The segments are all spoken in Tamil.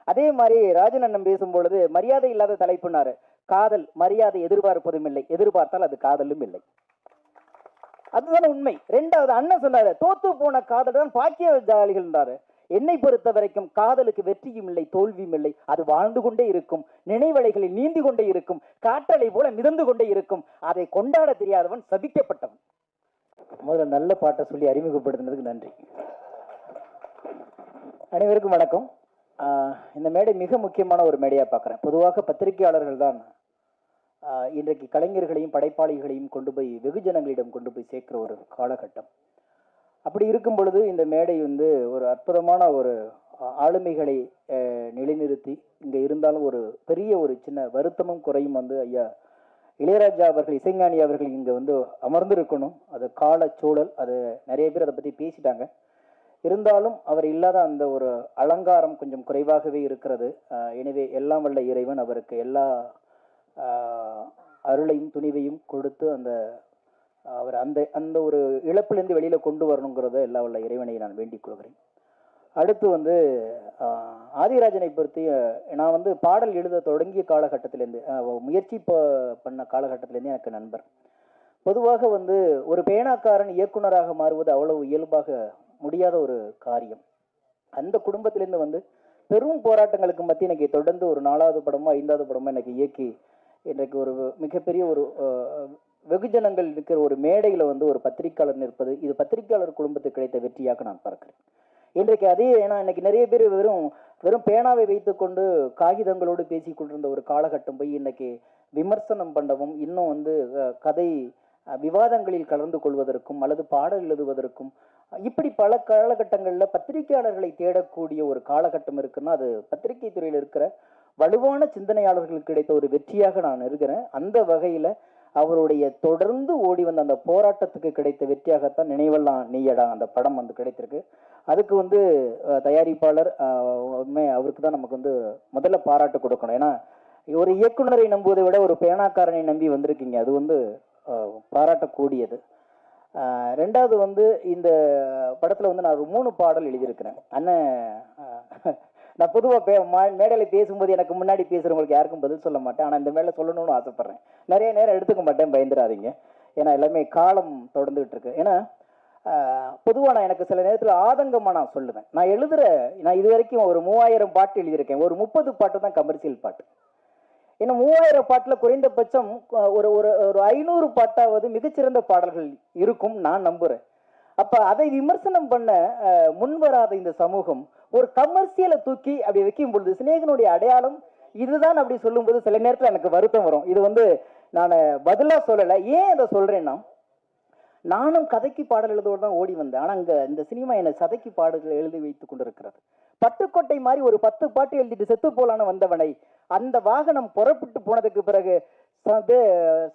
அதே மாதிரி ராஜன் அண்ணன் பேசும்பொழுது மரியாதை இல்லாத தலைப்புனாரு. காதல் மரியாதை எதிர்பார்ப்பதும் இல்லை, எதிர்பார்த்தால் அது காதலும் இல்லை. அதுதான உண்மை. ரெண்டாவது அண்ணன் சொன்னாரு, தோத்து போன காதல் தான் பாக்கியசாலிகள் என்றாரு. என்னை பொறுத்த வரைக்கும் காதலுக்கு வெற்றியும் இல்லை, தோல்வியும் இல்லை. அது வாழ்ந்து கொண்டே இருக்கும், நினைவலைகளில் நீந்தி கொண்டே இருக்கும், காற்றலை போல மிதந்து கொண்டே இருக்கும். அதை கொண்டாட தெரியாதவன் சபிக்கப்பட்டவன். முதல்ல நல்ல பாட்டை சொல்லி அறிமுகப்படுத்தினதுக்கு நன்றி. அனைவருக்கும் வணக்கம். இந்த மேடை மிக முக்கியமான ஒரு மேடையா பார்க்குறேன். பொதுவாக பத்திரிகையாளர்கள் தான் இன்றைக்கு கலைஞர்களையும் படைப்பாளிகளையும் கொண்டு போய் வெகுஜனங்களிடம் கொண்டு போய் சேர்க்கிற ஒரு காலகட்டம். அப்படி இருக்கும் பொழுது இந்த மேடை வந்து ஒரு அற்புதமான ஒரு ஆளுமைகளை நிலைநிறுத்தி இங்கே இருந்தாலும் ஒரு பெரிய ஒரு சின்ன வருத்தமும் குறையும் வந்து ஐயா இளையராஜா அவர்கள், இசைஞானி அவர்கள் இங்கே வந்து அமர்ந்திருக்கணும். அது கால சூழல், அது நிறைய பேர் அதை பற்றி பேசிட்டாங்க. இருந்தாலும் அவர் இல்லாத அந்த ஒரு அலங்காரம் கொஞ்சம் குறைவாகவே இருக்கிறது. எனவே எல்லாம் வல்ல இறைவன் அவருக்கு எல்லா அருளையும் துணிவையும் கொடுத்து அந்த அவர் அந்த அந்த ஒரு இழப்பிலிருந்து வெளியில கொண்டு வரணுங்கிறத எல்லா வல்ல இறைவனை நான் வேண்டிக் கொள்கிறேன். அடுத்து வந்து ஆதிராஜனை பொறுத்து நான் வந்து பாடல் எழுத தொடங்கிய காலகட்டத்திலேருந்து முயற்சி பண்ண காலகட்டத்திலேருந்து எனக்கு நண்பர். பொதுவாக வந்து ஒரு பேனாக்காரன் இயக்குனராக மாறுவது அவ்வளவு இயல்பாக முடியாத ஒரு காரியம். அந்த குடும்பத்திலேருந்து வந்து பெரும் போராட்டங்களுக்கு மத்திய எனக்கு தொடர்ந்து ஒரு 4வது படமோ 5வது படமோ எனக்கு இயக்கி இன்றைக்கு ஒரு மிகப்பெரிய ஒரு வெகுஜனங்கள் இருக்கிற ஒரு மேடையில் வந்து ஒரு பத்திரிகையாளர் நிற்பது, இது பத்திரிகையாளர் குடும்பத்துக்கு கிடைத்த வெற்றியாக நான் பார்க்கிறேன். இன்றைக்கு அதே, ஏன்னா இன்னைக்கு நிறைய பேர் வெறும் பேனாவை வைத்துக்கொண்டு காகிதங்களோடு பேசி கொண்டிருந்த ஒரு காலகட்டம் போய் இன்னைக்கு விமர்சனம் பண்ணவும், இன்னும் வந்து கதை விவாதங்களில் கலந்து கொள்வதற்கும் அல்லது பாடல் எழுதுவதற்கும் இப்படி பல காலகட்டங்களில் பத்திரிகையாளர்களை தேடக்கூடிய ஒரு காலகட்டம் இருக்குன்னா அது பத்திரிகை துறையில் இருக்கிற வலுவான சிந்தனையாளர்களுக்கு கிடைத்த ஒரு வெற்றியாக நான் இருக்கிறேன். அந்த வகையில் அவருடைய தொடர்ந்து ஓடி வந்த அந்த போராட்டத்துக்கு கிடைத்த வெற்றியாகத்தான் நினைவெல்லாம் நீயடா அந்த படம் வந்து கிடைத்திருக்கு. அதுக்கு வந்து தயாரிப்பாளர் அவருக்கு தான் நமக்கு வந்து முதல்ல பாராட்டு கொடுக்கணும். ஏன்னா ஒரு இயக்குனரை நம்புவதை விட ஒரு பேனாக்காரனை நம்பி வந்திருக்கீங்க, அது வந்து பாராட்டக்கூடியது. ரெண்டாவது வந்து இந்த படத்தில் வந்து நான் ஒரு 3 பாடல் எழுதியிருக்கிறேன். அண்ணன் நான் பொதுவாக மேடையில் பேசும்போது எனக்கு முன்னாடி பேசுகிறவங்களுக்கு யாருக்கும் பதில் சொல்ல மாட்டேன். ஆனால் இந்த மேலே சொல்லணும்னு ஆசைப்பட்றேன். நிறைய நேரம் எடுத்துக்க மாட்டேன், பயந்துடாதீங்க. ஏன்னா எல்லாமே காலம் தொடர்ந்துகிட்டு இருக்கு. ஏன்னா பொதுவாக நான் எனக்கு சில நேரத்தில் ஆதங்கமாக நான் சொல்லுவேன். நான் இது வரைக்கும் ஒரு 3000 பாட்டு எழுதியிருக்கேன். ஒரு 30 பாட்டு தான் கமர்ஷியல் பாட்டு. ஏன்னா 3000 பாட்டில் குறைந்தபட்சம் ஒரு ஒரு 500 பாட்டாவது மிகச்சிறந்த பாடல்கள் இருக்கும் நான் நம்புகிறேன். அப்போ அதை விமர்சனம் பண்ண முன்வராத இந்த சமூகம் ஒரு கமர்ஷியலை தூக்கி அப்படி வைக்கும் பொழுது சிநேகனுடைய அடையாளம் இதுதான் அப்படி சொல்லும்போது சில நேரத்தில் எனக்கு வருத்தம் வரும். இது வந்து நான் பதிலாக சொல்லலை. ஏன் அதை சொல்கிறேன்னா, நானும் கதைக்கு பாடல் எழுதுவோடு தான் ஓடி வந்தேன். ஆனால் அங்கே இந்த சினிமா என்னை சதைக்கு பாடல்கள் எழுதி வைத்து கொண்டிருக்கிறது. பட்டுக்கோட்டை மாதிரி ஒரு 10 பாட்டு எழுதிட்டு செத்து போலான்னு வந்தவனை அந்த வாகனம் புறப்பட்டு போனதுக்கு பிறகு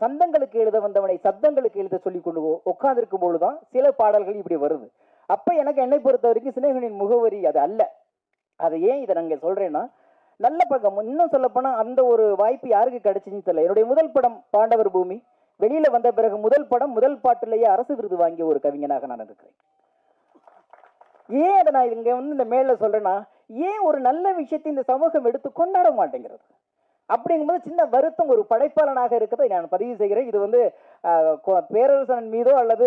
சந்தங்களுக்கு எழுத வந்தவனை சப்தங்களுக்கு எழுத சொல்லி கொண்டு உட்கார்ந்துருக்கும் பொழுதுதான் சில பாடல்கள் இப்படி வருது. அப்ப எனக்கு என்னை பொறுத்த வரைக்கும் சிநேகனின் முகவரி அது அல்ல. அது ஏன் இதை நாங்கள் சொல்றேன்னா, நல்ல பக்கம் இன்னும் சொல்ல போனா அந்த ஒரு வாய்ப்பு யாருக்கு கிடைச்சுன்னு தெரியல. என்னுடைய முதல் படம் பாண்டவர் பூமி வெளியில வந்த பிறகு முதல் பாட்டிலேயே அரசு விருது வாங்கிய ஒரு கவிஞனாக நான் இருக்கிறேன். ஏன் அதை நான் இங்க வந்து இந்த மேல சொல்றேன்னா, ஏன் ஒரு நல்ல விஷயத்தை இந்த சமூகம் எடுத்து கொண்டாட மாட்டேங்கிறது அப்படிங்கும்போது சின்ன வருத்தம் ஒரு படைப்பாளனாக இருக்கிறதை நான் பதிவு செய்கிறேன். இது வந்து பேரரசன் மீதோ அல்லது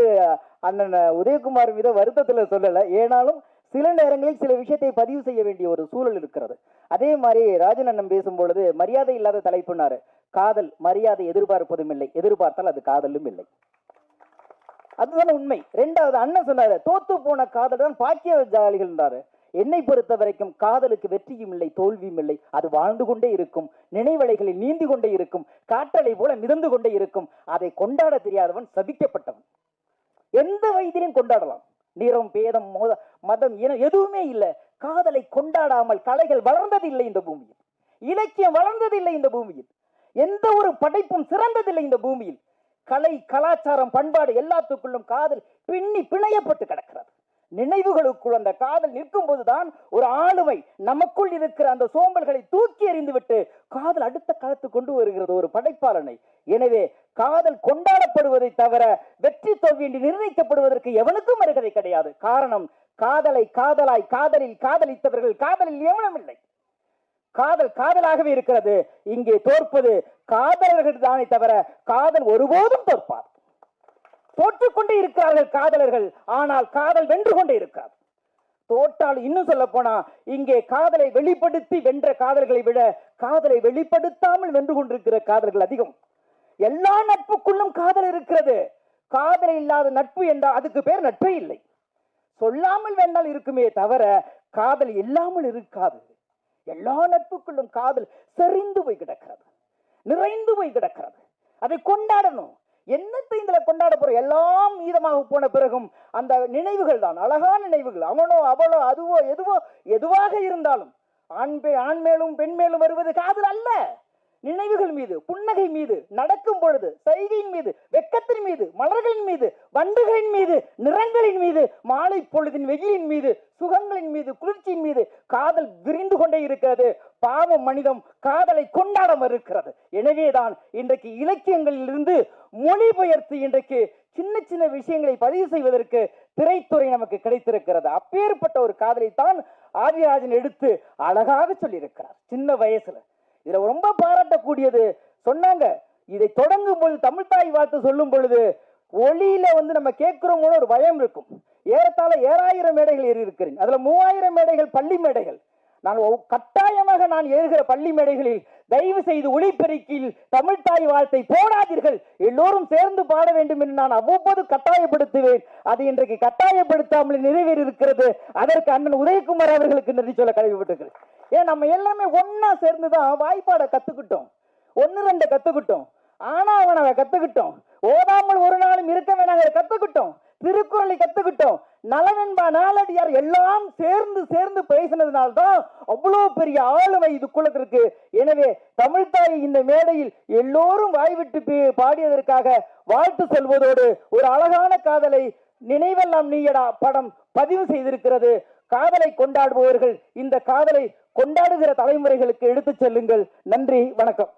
அண்ணன் உதயகுமார் மீதோ வருத்தத்தில் சொல்லலை. ஏனாலும் சில நேரங்களில் சில விஷயத்தை பதிவு செய்ய வேண்டிய ஒரு சூழல் இருக்கிறது. அதே மாதிரி ராஜன் அண்ணன் பேசும்பொழுது மரியாதை இல்லாத தலைப்புனாரு. காதல் மரியாதை எதிர்பார்ப்பதும் இல்லை, எதிர்பார்த்தால் அது காதலும் இல்லை. அதுதான உண்மை. ரெண்டாவது அண்ணன் சொன்னாரு, தோத்து போன காதல் தான் பாக்கியசாலிகள் என்றாரு. என்னை பொறுத்த வரைக்கும் காதலுக்கு வெற்றியும் இல்லை, தோல்வியும் இல்லை. அது வாழ்ந்து கொண்டே இருக்கும், நினைவலைகளில் நீந்தி கொண்டே இருக்கும், காற்றலை போல மிதந்து கொண்டே இருக்கும். அதை கொண்டாட தெரியாதவன் சபிக்கப்பட்டவன். எந்த வயதிலையும் கொண்டாடலாம். நிறம், பேதம், மதம், இனம் எதுவுமே இல்லை. காதலை கொண்டாடாமல் கலைகள் வளர்ந்ததில்லை இந்த பூமியில். இலக்கியம் வளர்ந்ததில்லை இந்த பூமியில். எந்த ஒரு படைப்பும் சிறந்ததில்லை இந்த பூமியில். கலை, கலாச்சாரம், பண்பாடு எல்லாத்துக்குள்ளும் காதல் பிணையப்பட்டு கிடக்கிறது. நினைவுகளுக்குள் அந்த காதல் நிற்கும் போதுதான் ஒரு ஆளுமை நமக்குள் இருக்கிற அந்த சோம்பல்களை தூக்கி எறிந்து விட்டு காதல் அடுத்த காலத்து கொண்டு வருகிறது ஒரு படைப்பாளனை. எனவே காதல் கொண்டாடப்படுவதை தவிர வெற்றி தோல்வி என்று நிர்ணயிக்கப்படுவதற்கு எவனுக்கும் அருகதை கிடையாது. காரணம், காதலை காதலாய் காதலில் காதலித்தவர்கள் காதலில் எவனும் இல்லை. காதல் காதலாகவே இருக்கிறது. இங்கே தோற்பது காதலர்கள் தானே தவிர காதல் ஒருபோதும் தோற்பார். தோற்றுக்கொண்டே இருக்கிறார்கள் காதலர்கள், ஆனால் காதல் வென்று கொண்டே இருக்கிறார். தோற்றால் இன்னும் சொல்ல போனா இங்கே காதலை வெளிப்படுத்தி வென்ற காதல்களை விட காதலை வெளிப்படுத்தாமல் வென்று கொண்டிருக்கிற காதல்கள் அதிகம். எல்லா நட்புக்குள்ளும் காதல் இருக்கிறது. காதல் இல்லாத நட்பு என்றால் அதுக்கு பேர் நட்பே இல்லை. சொல்லாமல் வேண்டால் இருக்குமே தவிர காதல் இல்லாமல் இருக்காது. எல்லா நட்புக்குள்ளும் காதல் செறிந்து போய் கிடக்கிறது, நிறைந்து போய் கிடக்கிறது. அதை கொண்டாடணும். என்னத்தை இதுல கொண்டாட போறோம்? எல்லாம் மீதமாக போன பிறகும் அந்த நினைவுகள் தான் அழகான நினைவுகள். அவனோ அவளோ அதுவோ எதுவோ எதுவாக இருந்தாலும் ஆண் மேலும் பெண் மேலும் வருவது காதல் அல்ல. நினைவுகள் மீது, புன்னகை மீது, நடக்கும் பொழுது சைகையின் மீது, வெக்கத்தின் மீது, மலர்களின் மீது, வண்டுகளின் மீது, நிறங்களின் மீது, மாலை பொழுதின் வெயிலின் மீது, சுகங்களின் மீது, குளிர்ச்சியின் மீது காதல் விரிந்து கொண்டே இருக்கிறது. பாவம் மனிதம் காதலை கொண்டாட மறுக்கிறது. எனவேதான் இன்றைக்கு இலக்கியங்களில் இருந்து மொழிபெயர்த்து இன்றைக்கு சின்ன சின்ன விஷயங்களை பதிவு செய்வதற்கு திரைத்துறை நமக்கு கிடைத்திருக்கிறது. அப்பேற்பட்ட ஒரு காதலை தான் ஆதிராஜன் எடுத்து அழகாக சொல்லியிருக்கிறார் சின்ன வயசுல. இதுல ரொம்ப பாராட்டக்கூடியது சொன்னாங்க, இதை தொடங்கும் பொழுது தமிழ்தாய் வாழ்த்து சொல்லும் பொழுது ஒளியில நம்ம கேட்கிறோம் ஒரு பயம் இருக்கும். ஏறத்தாழ 7000 மேடைகள் ஏறி இருக்கிறேன். அதுல 3000 மேடைகள் பள்ளி மேடைகள். நான் கட்டாயமாக நான் ஏறுகிற பள்ளி மேடைகளில் தயவு செய்து ஒளிபெருக்கில் தமிழ்தாய் வாழ்த்தை போடாதீர்கள், எல்லோரும் சேர்ந்து பாட வேண்டும் என்று நான் அவ்வப்போது கட்டாயப்படுத்துவேன். அது இன்றைக்கு கட்டாயப்படுத்தாமல் நிறைவேறி இருக்கிறது. அதற்கு அண்ணன் உதயகுமார் அவர்களுக்கு நன்றி சொல்ல கடமைப்பட்டிருக்கிறேன். ஏன் நம்ம எல்லாமே ஒன்னா சேர்ந்துதான் வாய்ப்பாட கத்துக்கிட்டோம், 1-2 கத்துக்கிட்டோம், ஆனாவனவை கத்துக்கிட்டோம், ஓதாமல் ஒரு நாளும் இருக்க வேணாங்க கத்துக்கிட்டோம், திருக்குறளை கத்துக்கிட்டோம், நலவென்பா நாளடியார் எல்லாம் சேர்ந்து சேர்ந்து பேசினதுனால்தான் அவ்வளவு பெரிய ஆளுமை இதுக்குள்ள இருக்கு. எனவே தமிழ்தாய் இந்த மேடையில் எல்லோரும் வாய்விட்டு பாடியதற்காக வாழ்த்து சொல்வதோடு ஒரு அழகான காதலை நினைவெல்லாம் நீயடா படம் பதிவு செய்திருக்கிறது. காதலை கொண்டாடுபவர்கள் இந்த காதலை கொண்டாடுகிற தலைமுறைகளுக்கு எடுத்துச் செல்லுங்கள். நன்றி, வணக்கம்.